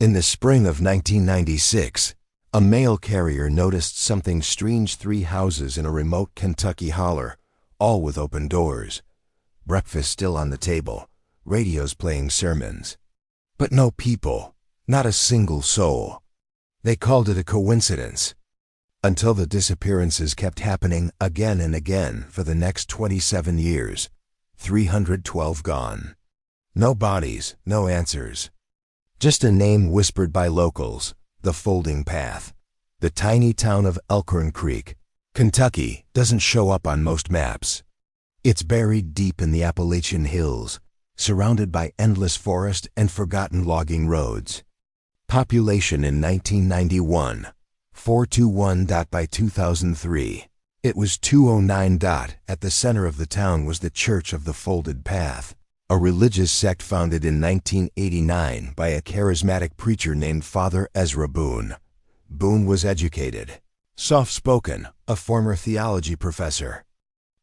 In the spring of 1996, a mail carrier noticed something strange: 3 houses in a remote Kentucky holler, all with open doors. Breakfast still on the table, radios playing sermons. But no people, not a single soul. They called it a coincidence. Until the disappearances kept happening again and again for the next 27 years. 312 gone. No bodies, no answers. Just a name whispered by locals: the Folding Path. The tiny town of Marrow Creek, Kentucky, doesn't show up on most maps. It's buried deep in the Appalachian Hills, surrounded by endless forest and forgotten logging roads. Population in 1991, 421. By 2003, it was 209. At the center of the town was the Church of the Folded Path, a religious sect founded in 1989 by a charismatic preacher named Father Ezra Boone. Boone was educated, soft-spoken, a former theology professor,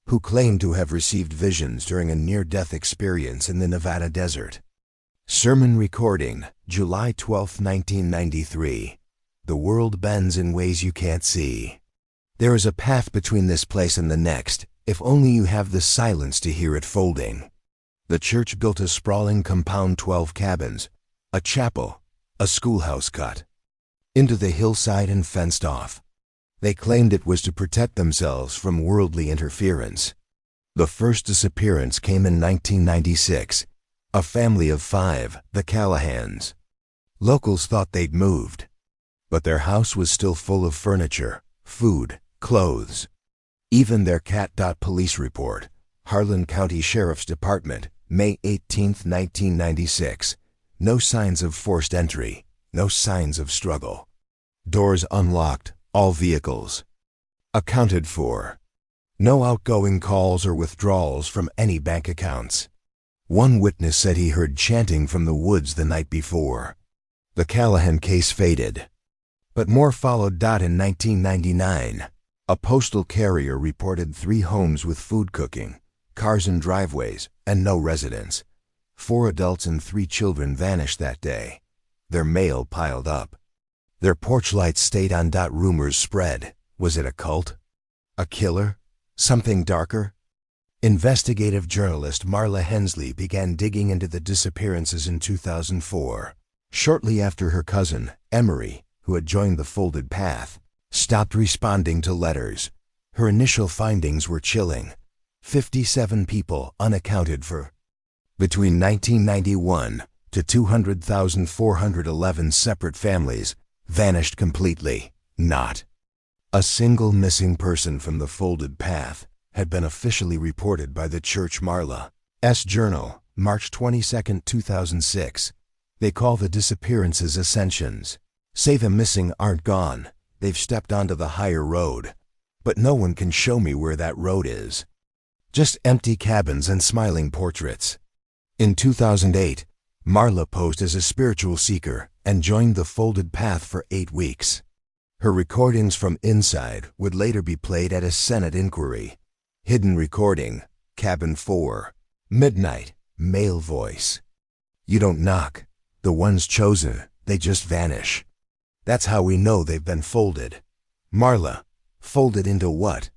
who claimed to have received visions during a near-death experience in the Nevada desert. Sermon recording, July 12, 1993. The world bends in ways you can't see. There is a path between this place and the next, if only you have the silence to hear it folding. The church built a sprawling compound, 12 cabins, a chapel, a schoolhouse cut into the hillside and fenced off. They claimed it was to protect themselves from worldly interference. The first disappearance came in 1996, a family of 5, the Callahans. Locals thought they'd moved, but their house was still full of furniture, food, clothes, even their cat. Police report, Harlan County Sheriff's Department, May 18, 1996. No signs of forced entry, no signs of struggle. Doors unlocked, all vehicles accounted for. No outgoing calls or withdrawals from any bank accounts. One witness said he heard chanting from the woods the night before. The Callahan case faded, but more followed. In 1999, a postal carrier reported 3 homes with food cooking, cars in driveways, and no residents. 4 adults and 3 children vanished that day. Their mail piled up. Their porch lights stayed on. Rumors spread. Was it a cult? A killer? Something darker? Investigative journalist Marla Hensley began digging into the disappearances in 2004. Shortly after her cousin, Emery, who had joined the Folded Path, stopped responding to letters. Her initial findings were chilling. 57 people unaccounted for. Between 1991 to 200,411 separate families vanished completely. Not a single missing person from the Folded Path had been officially reported by the church. Marla's Journal, March 22, 2006. They call the disappearances ascensions. Say the missing aren't gone, they've stepped onto the higher road. But no one can show me where that road is. Just empty cabins and smiling portraits. In 2008, Marla posed as a spiritual seeker and joined the Folded Path for 8 weeks. Her recordings from inside would later be played at a Senate inquiry. Hidden recording, Cabin 4, midnight, male voice. You don't knock. The ones chosen, they just vanish. That's how we know they've been folded. Marla, folded into what?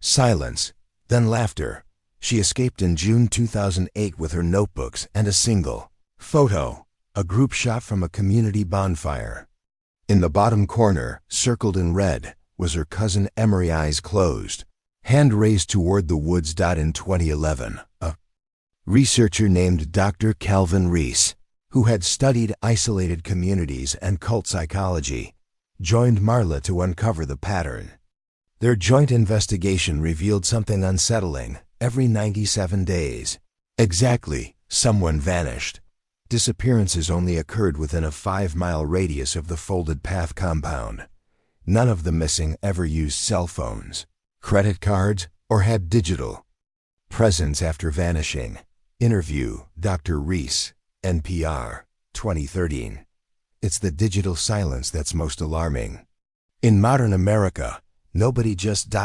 Silence, then laughter. She escaped in June 2008 with her notebooks and a single photo, a group shot from a community bonfire. In the bottom corner, circled in red, was her cousin Emery, eyes closed, hand raised toward the woods. In 2011, a researcher named Dr. Calvin Reese, who had studied isolated communities and cult psychology, joined Marla to uncover the pattern. Their joint investigation revealed something unsettling. Every 97 days, exactly, someone vanished. Disappearances only occurred within a 5-mile radius of the Folded Path compound. None of the missing ever used cell phones, credit cards, or had digital presence after vanishing. Interview, Dr. Reese, NPR, 2013. It's the digital silence that's most alarming. In modern America, nobody just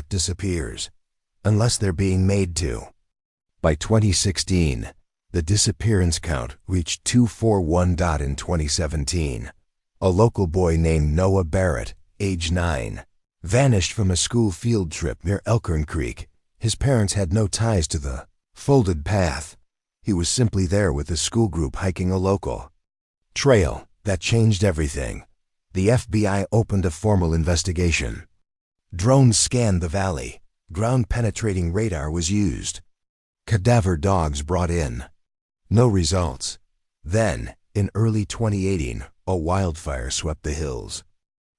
disappears, unless they're being made to. By 2016, The disappearance count reached 241. In 2017, a local boy named Noah Barrett, age 9, vanished from a school field trip near Elkhorn Creek. His parents had no ties to the folded path. He was simply there with the school group hiking a local trail. That changed everything. The FBI opened a formal investigation. Drones scanned the valley. Ground-penetrating radar was used. Cadaver dogs brought in. No results. Then, in early 2018, a wildfire swept the hills.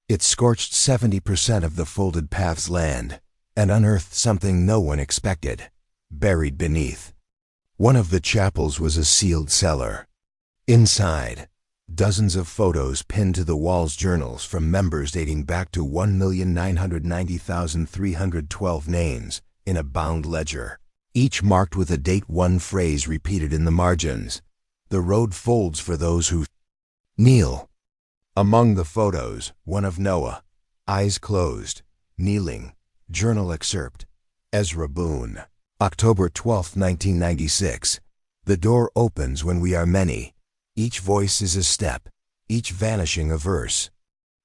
It scorched 70% of the folded path's land and unearthed something no one expected, buried beneath. One of the chapels was a sealed cellar. Inside, dozens of photos pinned to the walls, journals from members dating back to 1,990,312 names in a bound ledger, each marked with a date, one phrase repeated in the margins: "The road folds for those who kneel." Among the photos, one of Noah, eyes closed, kneeling, journal excerpt. Ezra Boone, October 12, 1996. The door opens when we are many. Each voice is a step, each vanishing a verse.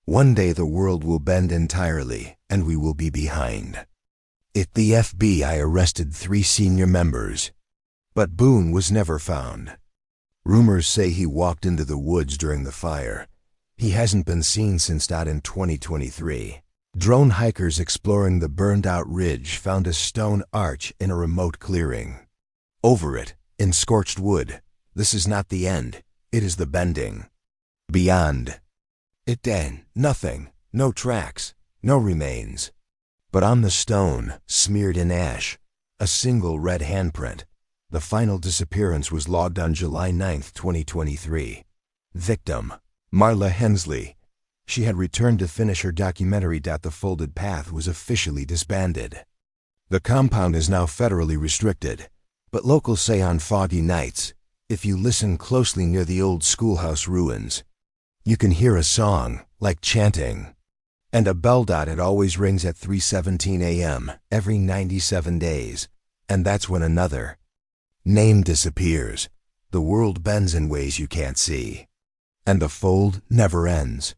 One day the world will bend entirely, and we will be behind. The FBI arrested 3 senior members, but Boone was never found. Rumors say he walked into the woods during the fire. He hasn't been seen since. In 2023, drone hikers exploring the burned-out ridge found a stone arch in a remote clearing. Over it, in scorched wood, "This is not the end. It is the bending." Beyond it, then, nothing, no tracks, no remains. But on the stone, smeared in ash, a single red handprint. The final disappearance was logged on July 9, 2023. Victim: Marla Hensley. She had returned to finish her documentary. The Folded Path was officially disbanded. The compound is now federally restricted, but locals say on foggy nights, if you listen closely near the old schoolhouse ruins, you can hear a song, like chanting. And a bell. It always rings at 3:17 a.m. every 97 days. And that's when another name disappears. The world bends in ways you can't see. And the fold never ends.